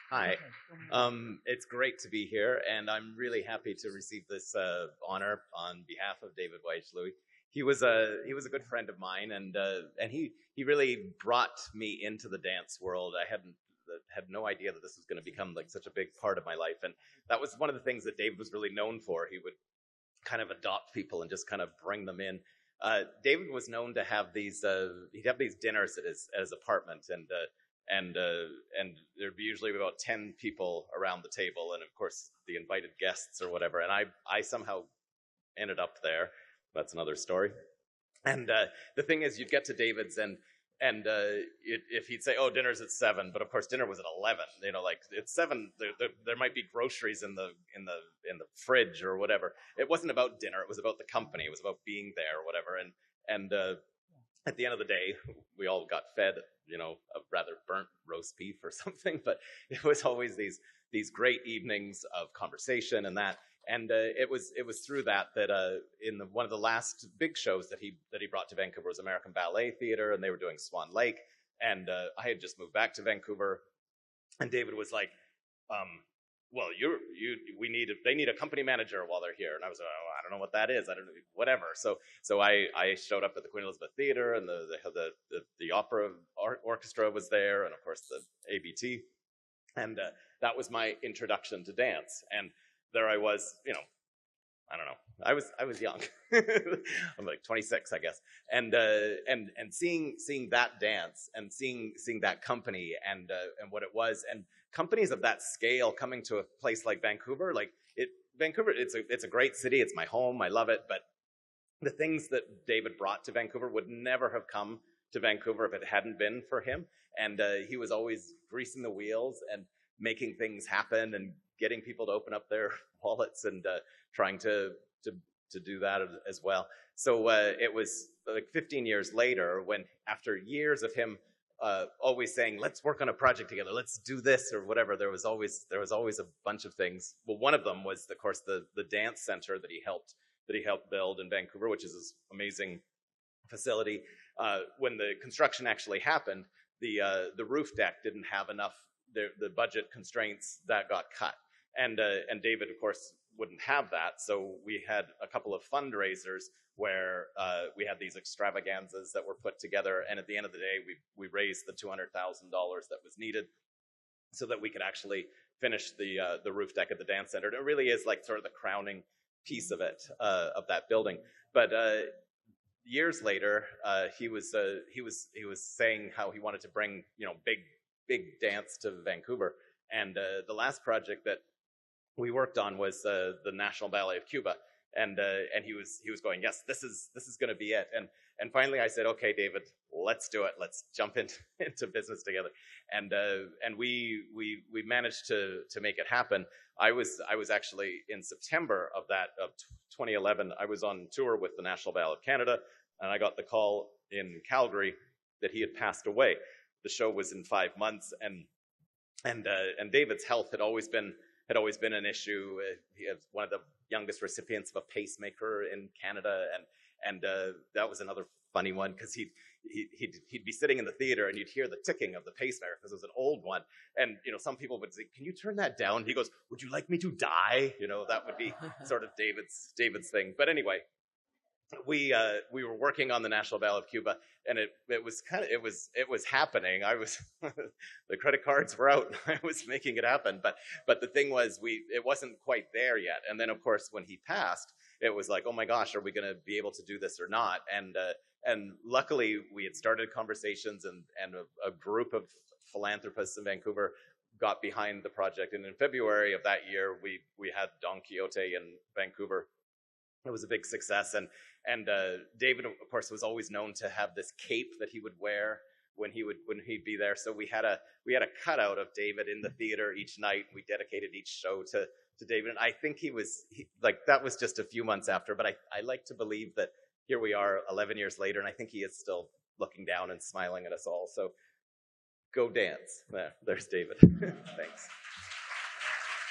Hi. It's great to be here, and I'm really happy to receive this honor on behalf of David Y.H. Louis. He was a good friend of mine, and he really brought me into the dance world. I had no idea that this was going to become like such a big part of my life, and that was one of the things that David was really known for. He would kind of adopt people and just kind of bring them in. David was known to have these. He'd have these dinners at his apartment, and there'd be usually about 10 people around the table, and of course the invited guests or whatever. And I somehow ended up there. That's another story. And the thing is, you'd get to David's, and if he'd say, "Oh, dinner's at 7," but of course dinner was at 11. You know, like it's 7. There might be groceries in the fridge or whatever. It wasn't about dinner. It was about the company. It was about being there or whatever. And at the end of the day, we all got fed, a rather burnt roast beef or something. But it was always these great evenings of conversation and that. And it was through that in one of the last big shows that he brought to Vancouver was American Ballet Theatre, and they were doing Swan Lake. And I had just moved back to Vancouver, and David was like, "Well, they need a company manager while they're here." And I was like, "Oh, I don't know what that is. I don't know, whatever." So I showed up at the Queen Elizabeth Theatre, and the opera orchestra was there, and of course the ABT, and that was my introduction to dance. And there I was, I don't know. I was young. I'm like 26, I guess. And seeing that dance and seeing that company and what it was, and companies of that scale coming to a place like Vancouver, Vancouver, it's a great city. It's my home. I love it. But the things that David brought to Vancouver would never have come to Vancouver if it hadn't been for him. And he was always greasing the wheels and making things happen and getting people to open up their wallets and trying to do that as well. So it was like 15 years later when, after years of him always saying, "Let's work on a project together, let's do this," or whatever, there was always a bunch of things. Well, one of them was, of course, the dance center that he helped build in Vancouver, which is this amazing facility. When the construction actually happened, the roof deck didn't have enough. The budget constraints that got cut, and David, of course, wouldn't have that. So we had a couple of fundraisers where we had these extravaganzas that were put together, and at the end of the day, we raised the $200,000 that was needed so that we could actually finish the roof deck at the dance center. And it really is like sort of the crowning piece of it, of that building. But years later, he was saying how he wanted to bring big dance to Vancouver, and the last project that we worked on was the National Ballet of Cuba, and he was going, "Yes, this is going to be it." And finally I said, "Okay, David, let's do it. Let's jump into business together." And we managed to make it happen. I was actually, in September of 2011, I was on tour with the National Ballet of Canada, and I got the call in Calgary that he had passed away. The show was in 5 months, and David's health had always been an issue. He was one of the youngest recipients of a pacemaker in Canada, and that was another funny one, because he'd be sitting in the theater and you'd hear the ticking of the pacemaker because it was an old one, and some people would say, "Can you turn that down?" He goes, "Would you like me to die?" That would be sort of David's thing. But anyway, we were working on the National Ballet of Cuba, and it was happening. I was the credit cards were out, and I was making it happen. But the thing was, it wasn't quite there yet. And then, of course, when he passed, it was like, "Oh my gosh, are we going to be able to do this or not?" And luckily, we had started conversations, and a group of philanthropists in Vancouver got behind the project. And in February of that year, we had Don Quixote in Vancouver. It was a big success, and David, of course, was always known to have this cape that he would wear when he'd be there. So we had a cutout of David in the theater each night. We dedicated each show to David, and I think that was just a few months after. But I like to believe that here we are 11 years later, and I think he is still looking down and smiling at us all. So go dance. There's David. Thanks.